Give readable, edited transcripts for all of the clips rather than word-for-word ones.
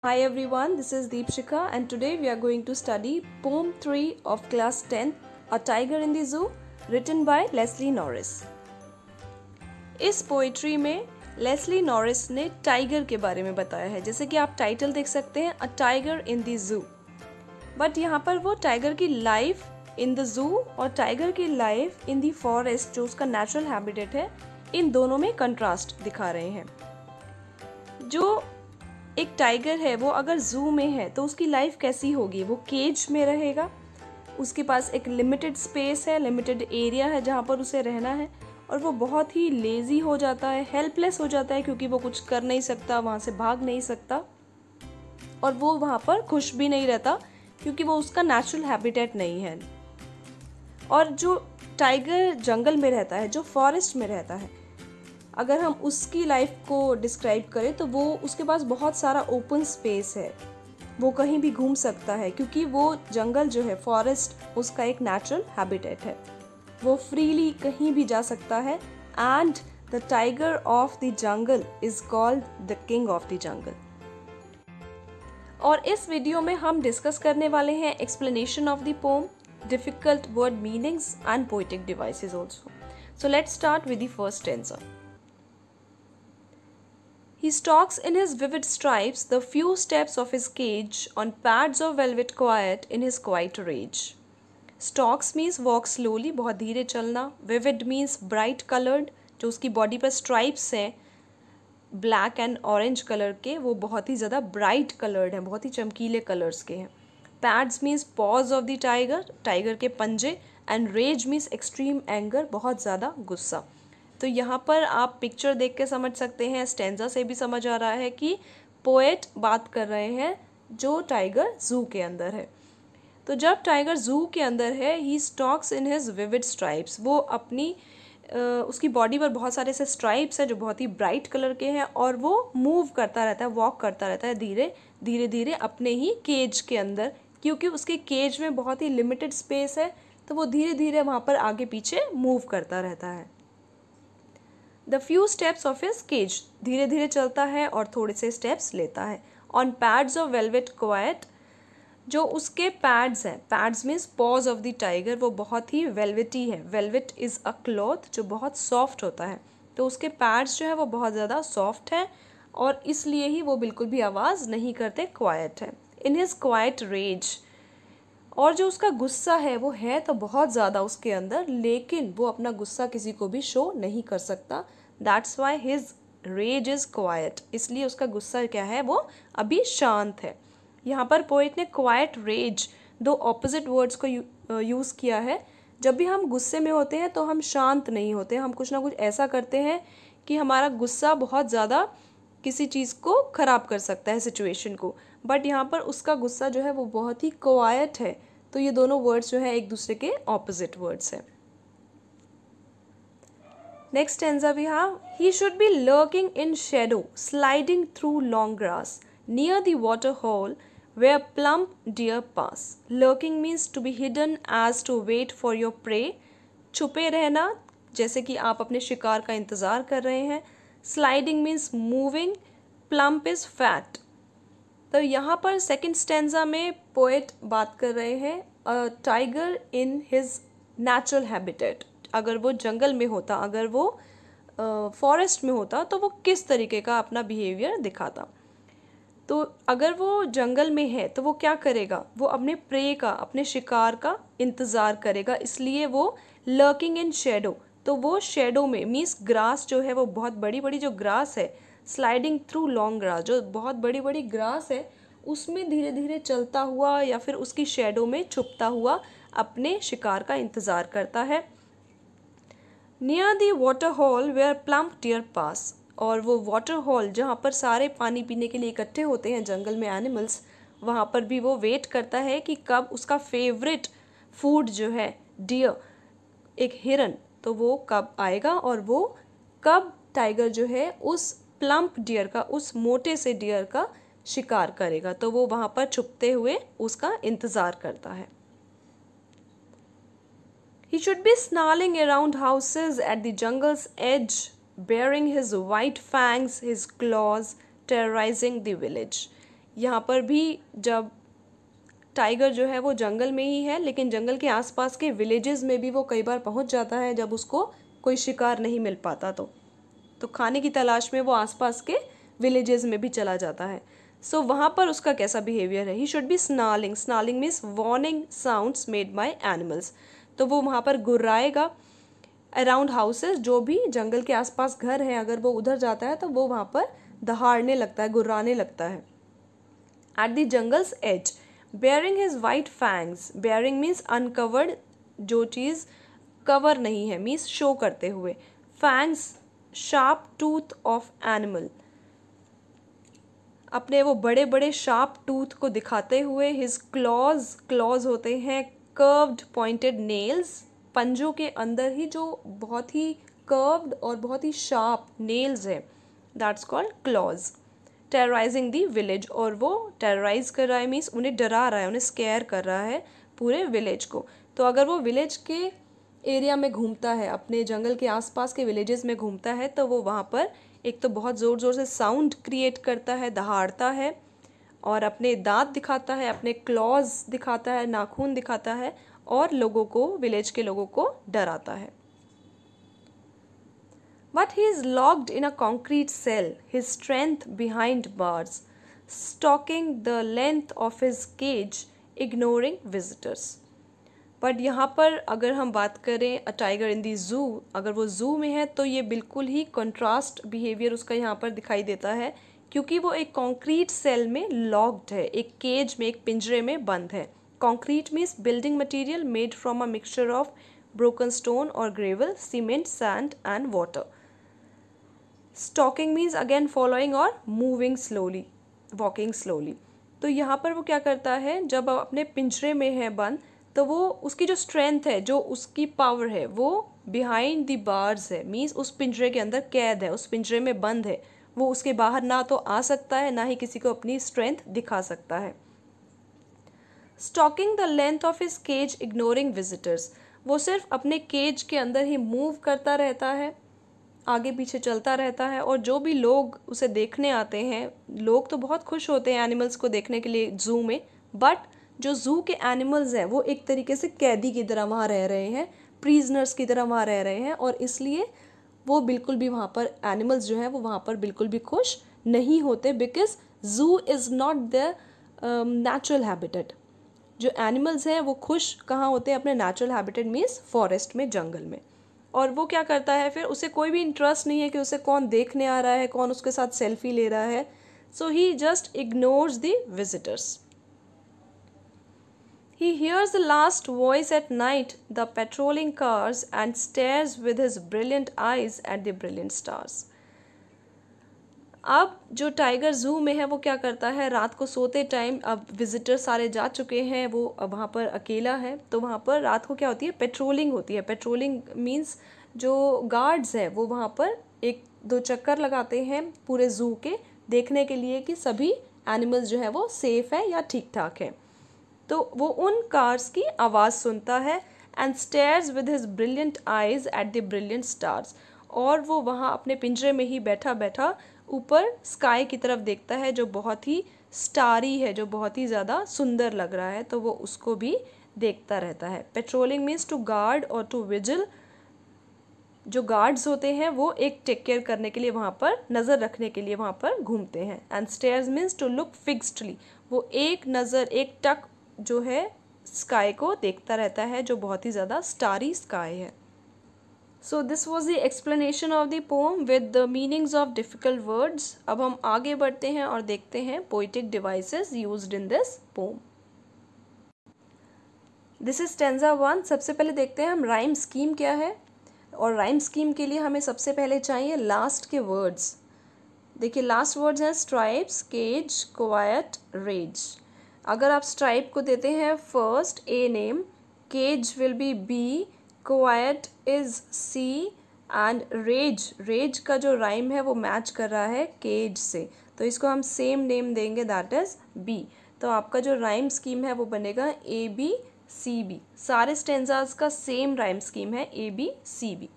Hi everyone, this is Deepshika and today we are going to study Poem 3 of class 10, A Tiger in the Zoo, written by Leslie Norris. इस poetry में Leslie Norris ने tiger के बारे में बताया है। जैसे कि आप टाइटल देख सकते हैं, a tiger in the zoo. But यहाँ पर वो टाइगर की लाइफ इन द जू और टाइगर की लाइफ इन द फॉरेस्ट, जो उसका नेचुरल हैबिटेट है, इन दोनों में कंट्रास्ट दिखा रहे हैं। जो एक टाइगर है वो अगर जू में है तो उसकी लाइफ कैसी होगी? वो केज में रहेगा, उसके पास एक लिमिटेड स्पेस है, लिमिटेड एरिया है जहाँ पर उसे रहना है, और वो बहुत ही लेज़ी हो जाता है, हेल्पलेस हो जाता है, क्योंकि वो कुछ कर नहीं सकता, वहाँ से भाग नहीं सकता, और वो वहाँ पर खुश भी नहीं रहता क्योंकि वो उसका नेचुरल हैबिटेट नहीं है। और जो टाइगर जंगल में रहता है, जो फॉरेस्ट में रहता है, अगर हम उसकी लाइफ को डिस्क्राइब करें तो वो उसके पास बहुत सारा ओपन स्पेस है, वो कहीं भी घूम सकता है, क्योंकि वो जंगल जो है, फॉरेस्ट, उसका एक नेचुरल हैबिटेट है। वो फ्रीली कहीं भी जा सकता है। And the tiger of the jungle is called the king of the jungle. और इस वीडियो में हम डिस्कस करने वाले हैं explanation of the pome, difficult word meanings and poetic devices also. So let's start with the first stanza. He stalks in his vivid stripes the few steps of his cage on pads of velvet quiet in his quiet rage. Stalks means walk slowly, बहुत धीरे चलना. Vivid means bright colored, जो उसकी body पर stripes हैं black and orange colour के, वो बहुत ही ज़्यादा ब्राइट कलर्ड हैं, बहुत ही चमकीले कलर्स के हैं. Pads means paws of the tiger, tiger के पंजे. And rage means extreme anger, बहुत ज़्यादा गुस्सा. तो यहाँ पर आप पिक्चर देख के समझ सकते हैं, स्टेंजा से भी समझ आ रहा है कि पोएट बात कर रहे हैं जो टाइगर जू के अंदर है. तो जब टाइगर जू के अंदर है, he stalks in his vivid stripes, वो अपनी उसकी बॉडी पर बहुत सारे ऐसे स्ट्राइप्स हैं जो बहुत ही ब्राइट कलर के हैं, और वो मूव करता रहता है, वॉक करता रहता है धीरे धीरे अपने ही केज के अंदर, क्योंकि उसके केज में बहुत ही लिमिटेड स्पेस है, तो वो धीरे धीरे वहाँ पर आगे पीछे मूव करता रहता है. The few steps of his cage, धीरे धीरे चलता है और थोड़े से स्टेप्स लेता है. On pads of velvet quite, जो उसके पैड्स हैं, pads means paws of the tiger, वो बहुत ही वेलवेटी है. वेलवेट इज़ अ क्लॉथ जो बहुत सॉफ्ट होता है, तो उसके पैड्स जो है वो बहुत ज़्यादा सॉफ्ट है, और इसलिए ही वो बिल्कुल भी आवाज़ नहीं करते, क्वाइट है. इन हिज क्वाइट रेज, और जो उसका गुस्सा है वो है तो बहुत ज़्यादा उसके अंदर, लेकिन वो अपना गुस्सा किसी को भी शो नहीं कर सकता. That's why his rage is quiet, इसलिए उसका गुस्सा क्या है, वो अभी शांत है. यहाँ पर पोएट ने क्वाइट, रेज, दो ऑपोजिट वर्ड्स को यूज़ किया है. जब भी हम गुस्से में होते हैं तो हम शांत नहीं होते, हम कुछ ना कुछ ऐसा करते हैं कि हमारा गुस्सा बहुत ज़्यादा किसी चीज़ को ख़राब कर सकता है, सिचुएशन को. बट यहाँ पर उसका गुस्सा जो है वो बहुत ही क्वाइट है. तो ये दोनों वर्ड्स जो है एक दूसरे के ऑपोजिट वर्ड्स हैं. नेक्स्ट स्टैंजा भी have, he should be lurking in shadow sliding through long grass near the water hole where plump deer pass. Lurking means to be hidden as to wait for your prey. छुपे रहना, जैसे कि आप अपने शिकार का इंतज़ार कर रहे हैं. Sliding means moving. Plump is fat. तो यहाँ पर सेकंड स्टैंजा में पोएट बात कर रहे हैं a tiger in his natural habitat. अगर वो जंगल में होता, अगर वो फॉरेस्ट में होता, तो वो किस तरीके का अपना बिहेवियर दिखाता. तो अगर वो जंगल में है तो वो क्या करेगा, वो अपने प्रे का, अपने शिकार का इंतज़ार करेगा, इसलिए वो लर्किंग इन शेडो. तो वो शेडो में मीन्स ग्रास जो है, वो बहुत बड़ी बड़ी जो ग्रास है, स्लाइडिंग थ्रू लॉन्ग ग्रास, जो बहुत बड़ी बड़ी ग्रास है, उसमें धीरे धीरे चलता हुआ या फिर उसकी शेडो में छुपता हुआ अपने शिकार का इंतज़ार करता है. Near the water hole where plump deer pass, और वो वाटर हॉल जहाँ पर सारे पानी पीने के लिए इकट्ठे होते हैं जंगल में एनिमल्स, वहाँ पर भी वो वेट करता है कि कब उसका फेवरेट फूड जो है डियर, एक हिरन, तो वो कब आएगा और वो कब टाइगर जो है उस प्लम्प डियर का, उस मोटे से डियर का शिकार करेगा. तो वो वहाँ पर छुपते हुए उसका इंतज़ार करता है. He should be snarling around houses at the jungle's edge, baring his white fangs, his claws, terrorizing the village. यहाँ पर भी जब टाइगर जो है वो जंगल में ही है, लेकिन जंगल के आसपास के विलेजेस में भी वो कई बार पहुँच जाता है जब उसको कोई शिकार नहीं मिल पाता तो खाने की तलाश में वो आसपास के विलेजेस में भी चला जाता है। सो वहाँ पर उसका कैसा बिहेवियर है? ही should B snarling. Snarling means warning sounds made by animals. तो वो वहाँ पर गुर्राएगा अराउंड हाउसेस, जो भी जंगल के आसपास घर हैं, अगर वो उधर जाता है तो वो वहाँ पर दहाड़ने लगता है, गुर्राने लगता है। At the jungle's edge baring his white fangs. Baring means uncovered, जो चीज़ कवर नहीं है, मीन्स शो करते हुए। Fangs sharp tooth of animal, अपने वो बड़े बड़े शार्प टूथ को दिखाते हुए। हिज क्लॉज, क्लॉज होते हैं कर्व्ड पॉइंटेड नेल्स, पंजों के अंदर ही जो बहुत ही कर्व्ड और बहुत ही शार्प नेल्स है, that's called clause. Terrorising the village, और वो टेरराइज कर रहा है मीन्स उन्हें डरा रहा है, उन्हें स्केयर कर रहा है पूरे विलेज को। तो अगर वो विलेज के एरिया में घूमता है, अपने जंगल के आसपास के विलेजेस में घूमता है, तो वो वहाँ पर एक तो बहुत ज़ोर ज़ोर से साउंड क्रिएट करता है, दहाड़ता है और अपने दांत दिखाता है, अपने क्लॉज दिखाता है, नाखून दिखाता है और लोगों को, विलेज के लोगों को डराता है। But he is locked in a concrete cell, his strength behind bars, stalking the length of his cage, ignoring visitors. But यहाँ पर अगर हम बात करें a tiger in the zoo, अगर वो ज़ू में है तो ये बिल्कुल ही कंट्रास्ट बिहेवियर उसका यहाँ पर दिखाई देता है, क्योंकि वो एक कॉन्क्रीट सेल में लॉक्ड है, एक केज में, एक पिंजरे में बंद है। Concrete means building material made from a mixture of broken stone और gravel, cement, sand and water. Stalking means again following और मूविंग स्लोली, वॉकिंग स्लोली। तो यहाँ पर वो क्या करता है, जब अपने पिंजरे में है बंद, तो वो उसकी जो स्ट्रेंथ है, जो उसकी पावर है, वो बिहाइंड द बार्स है, मीन्स उस पिंजरे के अंदर कैद है, उस पिंजरे में बंद है, वो उसके बाहर ना तो आ सकता है, ना ही किसी को अपनी स्ट्रेंथ दिखा सकता है। Stalking the length of his cage ignoring visitors, वो सिर्फ अपने केज के अंदर ही मूव करता रहता है, आगे पीछे चलता रहता है, और जो भी लोग उसे देखने आते हैं, लोग तो बहुत खुश होते हैं एनिमल्स को देखने के लिए ज़ू में, बट जो ज़ू के एनिमल्स हैं वो एक तरीके से कैदी की तरह वहाँ रह रहे हैं, प्रिजनर्स की तरह वहाँ रह रहे हैं, और इसलिए वो बिल्कुल भी वहाँ पर एनिमल्स जो हैं वो वहाँ पर बिल्कुल भी खुश नहीं होते, because zoo is not the natural habitat. जो एनिमल्स हैं वो खुश कहाँ होते हैं? अपने नेचुरल हैबिटेट मीन्स फॉरेस्ट में, जंगल में। और वो क्या करता है फिर, उसे कोई भी इंटरेस्ट नहीं है कि उसे कौन देखने आ रहा है, कौन उसके साथ सेल्फी ले रहा है, so he just ignores the visitors. He hears the last voice at night, the patrolling cars, and stares with his brilliant eyes at the brilliant stars. अब जो टाइगर ज़ू में है वो क्या करता है, रात को सोते टाइम, अब विजिटर सारे जा चुके हैं, वो अब वहाँ पर अकेला है, तो वहाँ पर रात को क्या होती है, पेट्रोलिंग होती है। पेट्रोलिंग मीन्स जो गार्ड्स हैं वो वहाँ पर एक दो चक्कर लगाते हैं पूरे ज़ू के, देखने के लिए कि सभी एनिमल्स जो है वो सेफ़ है या ठीक ठाक है। तो वो उन कार्स की आवाज़ सुनता है, and stairs with his brilliant eyes at the brilliant stars, और वो वहाँ अपने पिंजरे में ही बैठा बैठा ऊपर स्काई की तरफ देखता है, जो बहुत ही स्टारी है, जो बहुत ही ज़्यादा सुंदर लग रहा है, तो वो उसको भी देखता रहता है। पेट्रोलिंग मीन्स टू गार्ड और टू विजिल। जो गार्ड्स होते हैं वो एक टेक केयर करने के लिए, वहाँ पर नज़र रखने के लिए वहाँ पर घूमते हैं। And stares means to look fixedly, वो एक नज़र, एक टक जो है स्काई को देखता रहता है, जो बहुत ही ज़्यादा स्टारी स्काई है। So this was the explanation of the pome with the meanings of difficult words. अब हम आगे बढ़ते हैं और देखते हैं poetic devices used in this pome. This is stanza 1। सबसे पहले देखते हैं हम राइम स्कीम क्या है, और राइम स्कीम के लिए हमें सबसे पहले चाहिए लास्ट के वर्ड्स। देखिए लास्ट वर्ड्स हैं स्ट्राइप्स, केज, क्वाइट, रेज। अगर आप स्ट्राइप को देते हैं first A name, cage will be B, quiet is C, and rage, rage का जो राइम है वो मैच कर रहा है केज से, तो इसको हम सेम नेम देंगे, दैट इज बी। तो आपका जो राइम स्कीम है वो बनेगा ए बी सी बी। सारे स्टेंजाज का सेम राइम स्कीम है, A B C B.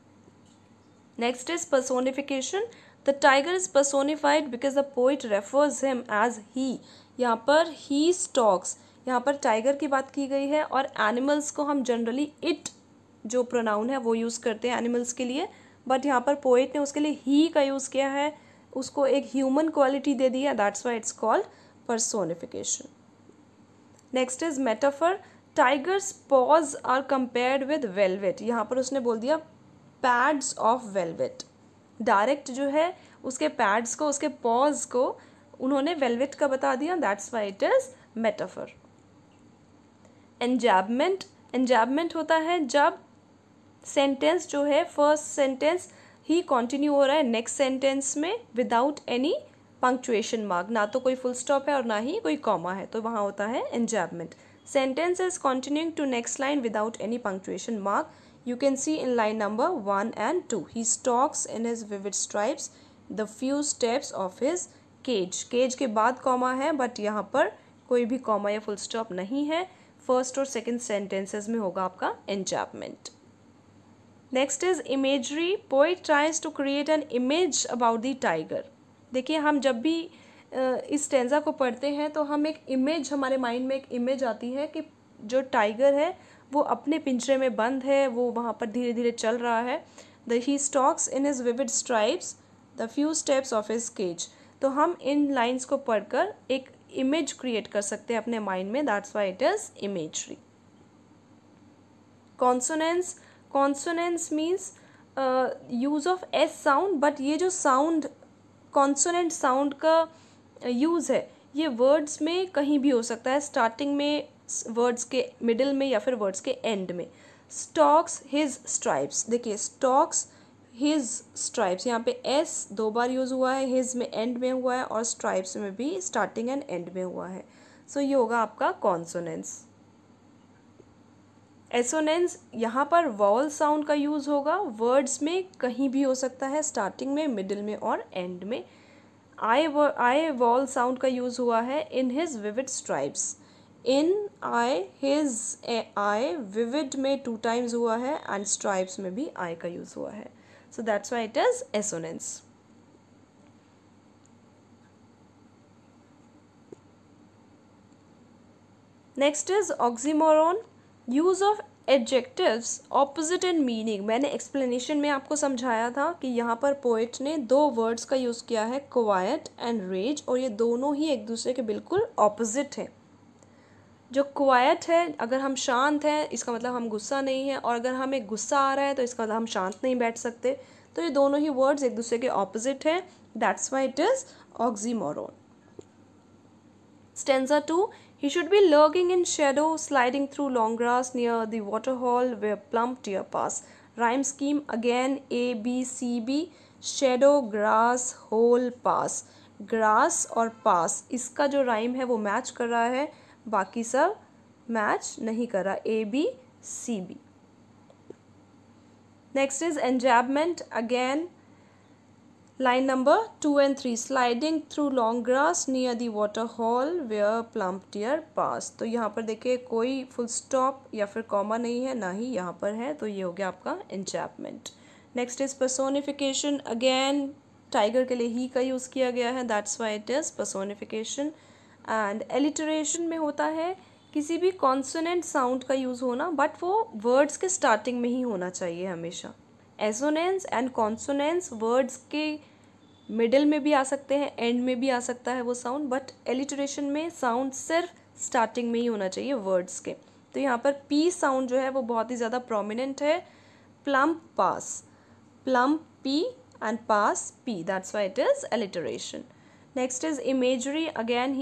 Next is personification. The tiger is personified because the poet refers him as he. यहाँ पर ही स्टॉक्स, यहाँ पर टाइगर की बात की गई है और एनिमल्स को हम जनरली इट जो प्रोनाउन है वो यूज़ करते हैं एनिमल्स के लिए, बट यहाँ पर पोएट ने उसके लिए ही का यूज़ किया है, उसको एक ह्यूमन क्वालिटी दे दी है, that's why it's called personification. Next is metaphor, tiger's paws are compared with velvet, यहाँ पर उसने बोल दिया पैड्स ऑफ वेलवेट, डायरेक्ट जो है उसके पैड्स को, उसके पॉज को उन्होंने वेलवेट का बता दिया, that's why it is metaphor. Enjambment, enjambment होता है जब सेंटेंस जो है फर्स्ट सेंटेंस ही कंटिन्यू हो रहा है नेक्स्ट सेंटेंस में विदाउट एनी पंक्चुएशन मार्क, ना तो कोई फुल स्टॉप है और ना ही कोई कॉमा है, तो वहाँ होता है enjambment. Sentence is continuing to next line without any punctuation mark, you can see in line number 1 and 2. He stalks in his vivid stripes the few steps of his cage. cage के बाद comma है but यहाँ पर कोई भी comma या full stop नहीं है, फर्स्ट और सेकंड सेंटेंसेस में होगा आपका enjambment. Next is imagery, poet tries to create an image about the tiger. देखिए हम जब भी इस स्टेंजा को पढ़ते हैं तो हम एक इमेज, हमारे माइंड में एक इमेज आती है कि जो टाइगर है वो अपने पिंजरे में बंद है, वो वहाँ पर धीरे धीरे चल रहा है। The he stalks in his vivid stripes the few steps of his cage, तो हम इन लाइन्स को पढ़कर एक इमेज क्रिएट कर सकते हैं अपने माइंड में, that's why it is imagery. Consonance, consonance means use of S sound, but ये जो साउंड कॉन्सोनेंट साउंड का यूज़ है ये वर्ड्स में कहीं भी हो सकता है, स्टार्टिंग में, वर्ड्स के मिडिल में या फिर वर्ड्स के एंड में। स्टॉक्स हिज स्ट्राइप्स, देखिए स्टॉक्स हिज स्ट्राइप्स, यहाँ पे एस 2 बार यूज़ हुआ है, हिज में एंड में हुआ है और स्ट्राइप्स में भी स्टार्टिंग एंड एंड में हुआ है, सो ये होगा आपका कॉन्सोनेंस। एसोनेंस, यहाँ पर वॉवल साउंड का यूज़ होगा, वर्ड्स में कहीं भी हो सकता है, स्टार्टिंग में, मिडिल में और एंड में। आई वॉवल साउंड का यूज़ हुआ है इन हिज विविड स्ट्राइप्स, इन आई हिज आई, विविड में 2 टाइम्स हुआ है एंड स्ट्राइप्स में भी आई का यूज़ हुआ है, so that's why it is assonance. Next is oxymoron, use of adjectives opposite in meaning. मैंने एक्सप्लेनेशन में आपको समझाया था कि यहाँ पर पोएट ने 2 वर्ड्स का यूज़ किया है, क्वाइट एंड रेज, और ये दोनों ही एक दूसरे के बिल्कुल ऑपोजिट हैं। जो क्वाइट है, अगर हम शांत हैं इसका मतलब हम गुस्सा नहीं है, और अगर हमें गुस्सा आ रहा है तो इसका मतलब हम शांत नहीं बैठ सकते, तो ये दोनों ही वर्ड्स एक दूसरे के ऑपोजिट हैं, that's why it is oxymoron. Stanza 2, he should be lurking in shadow, sliding through long grass near the waterhole where plump deer pass. Rhyme scheme again A B C B, shadow, grass, hole, pass. Grass और pass इसका जो rhyme है वो match कर रहा है, बाकी सब मैच नहीं कर रहा, A B C B. Next is enjambment again. Line number 2 and 3, sliding through long grass near the water hole where plump deer pass. तो यहाँ पर देखिए कोई फुल स्टॉप या फिर कॉमा नहीं है, ना ही यहाँ पर है, तो ये हो गया आपका enjambment. Next is personification, again tiger के लिए ही का यूज़ किया गया है, that's why it is personification. And alliteration में होता है किसी भी कॉन्सोनेंट साउंड का यूज़ होना, बट वो वर्ड्स के स्टार्टिंग में ही होना चाहिए हमेशा। एसोनेंस एंड कॉन्सोनेंस वर्ड्स के मिडिल में भी आ सकते हैं, एंड में भी आ सकता है वो साउंड, बट एलिटरेशन में साउंड सिर्फ स्टार्टिंग में ही होना चाहिए वर्ड्स के। तो यहाँ पर पी साउंड जो है वो बहुत ही ज़्यादा प्रोमिनेंट है, plump pass, plump P and pass P, that's why it is alliteration. Next is imagery, again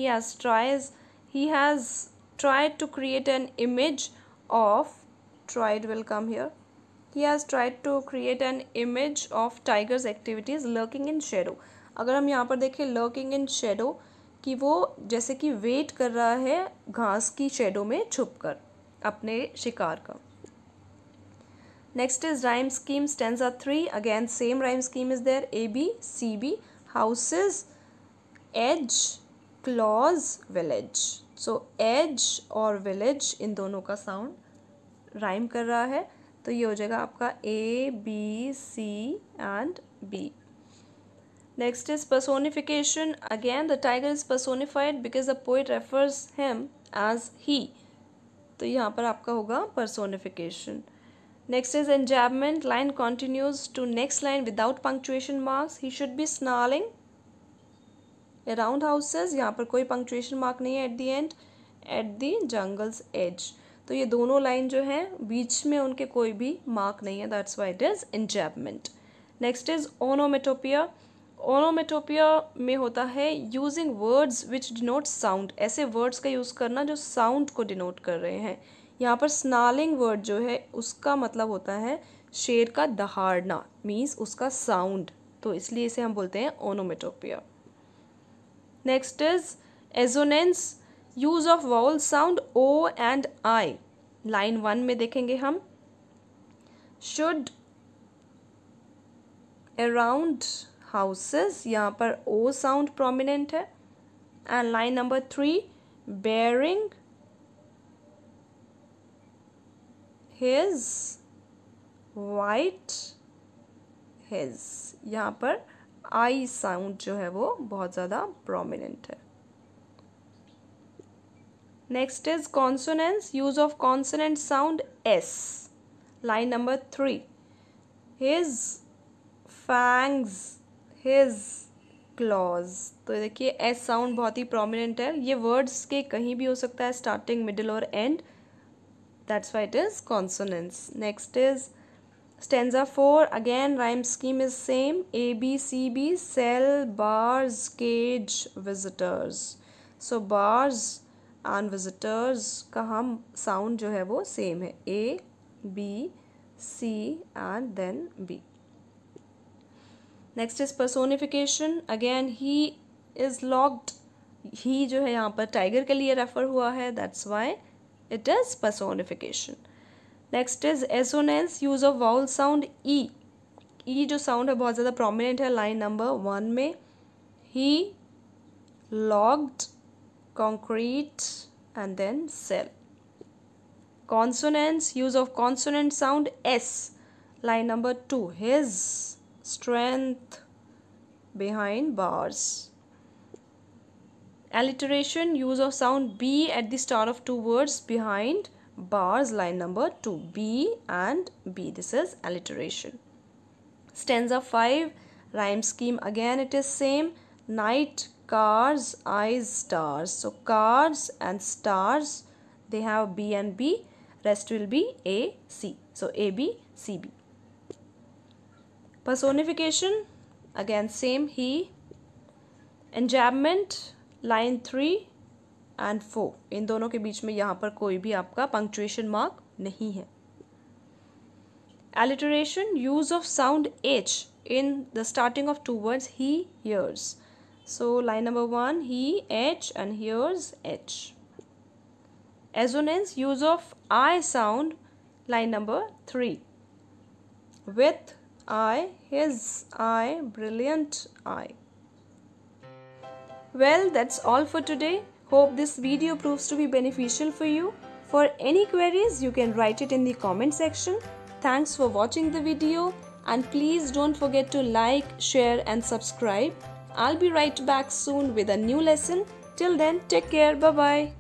he has tried to create an image of, tried will come here, he has tried to create an image of tiger's activities lurking in shadow. अगर हम यहाँ पर देखें lurking in shadow कि वो जैसे कि wait कर रहा है घास की शेडो में छुपकर अपने शिकार का. Next is rhyme scheme stanza 3. Again same rhyme scheme is there, A B C B, houses, edge, claws, village. So edge और विलेज इन दोनों का साउंड राइम कर रहा है, तो ये हो जाएगा आपका A B C and B. Next is personification. Again, the tiger is personified because the poet refers him as he. तो यहाँ पर आपका होगा personification. Next is enjambment. Line continues to next line without punctuation marks. He should be snarling around houses. यहाँ पर कोई punctuation mark नहीं है at the end. At the jungle's edge. तो ये दोनों लाइन जो हैं बीच में उनके कोई भी मार्क नहीं है. That's why it is enjambment. Next is onomatopoeia. Onomatopoeia में होता है using words which denote sound. ऐसे वर्ड्स का यूज़ करना जो साउंड को डिनोट कर रहे हैं. यहाँ पर स्नार्लिंग वर्ड जो है उसका मतलब होता है शेर का दहाड़ना, मीन्स उसका साउंड. तो इसलिए इसे हम बोलते हैं onomatopoeia. Next is assonance. Use of vowel sound O and I. Line 1 में देखेंगे हम. शुड अराउंड हाउसेस, यहाँ पर ओ साउंड प्रोमिनेंट है. And line number 3 baring his white his. यहाँ पर आई साउंड जो है वो बहुत ज़्यादा प्रोमिनेंट है. Next is consonance. Use of consonant sound S. Line number 3 his fangs his clause. तो देखिए एस साउंड बहुत ही प्रोमिनेंट है. ये वर्ड्स के कहीं भी हो सकता है, स्टार्टिंग, मिडिल और end. That's why it is consonance. Next is stanza 4. Again rhyme scheme is same. A B C B cell bars cage visitors. So bars and visitors का हम साउंड जो है वो सेम है. A B C and then B. Next is personification. Again he is locked. He जो है यहाँ पर टाइगर के लिए रेफर हुआ है. That's why it is personification. Next is assonance. Use of vowel sound E. E जो साउंड है बहुत ज़्यादा प्रोमिनेंट है लाइन नंबर 1 में. ही locked concrete and then cell. Consonants. Use of consonant sound S. Line number 2 his strength behind bars. Alliteration. Use of sound B at the start of two words behind bars. Line number 2 B and B. This is alliteration. Stanza 5. Rhyme scheme again it is same. Night, cars, eyes, stars. So cars and stars, they have B and B. Rest will be A, C. So A, B, C, B. Personification, again same, he. Enjambment, line 3 and 4. इन दोनों के बीच में यहाँ पर कोई भी आपका punctuation mark नहीं है. Alliteration, use of sound H in the starting of two words, he, hears. So line number 1 he, H and here's H. Assonance. Use of I sound. Line number 3 with I, his eye, brilliant eye. Well, that's all for today. Hope this video proves to be beneficial for you. For any queries you can write it in the comment section. Thanks for watching the video and please don't forget to like, share and subscribe. I'll be right back soon with a new lesson. Till then, take care. Bye-bye.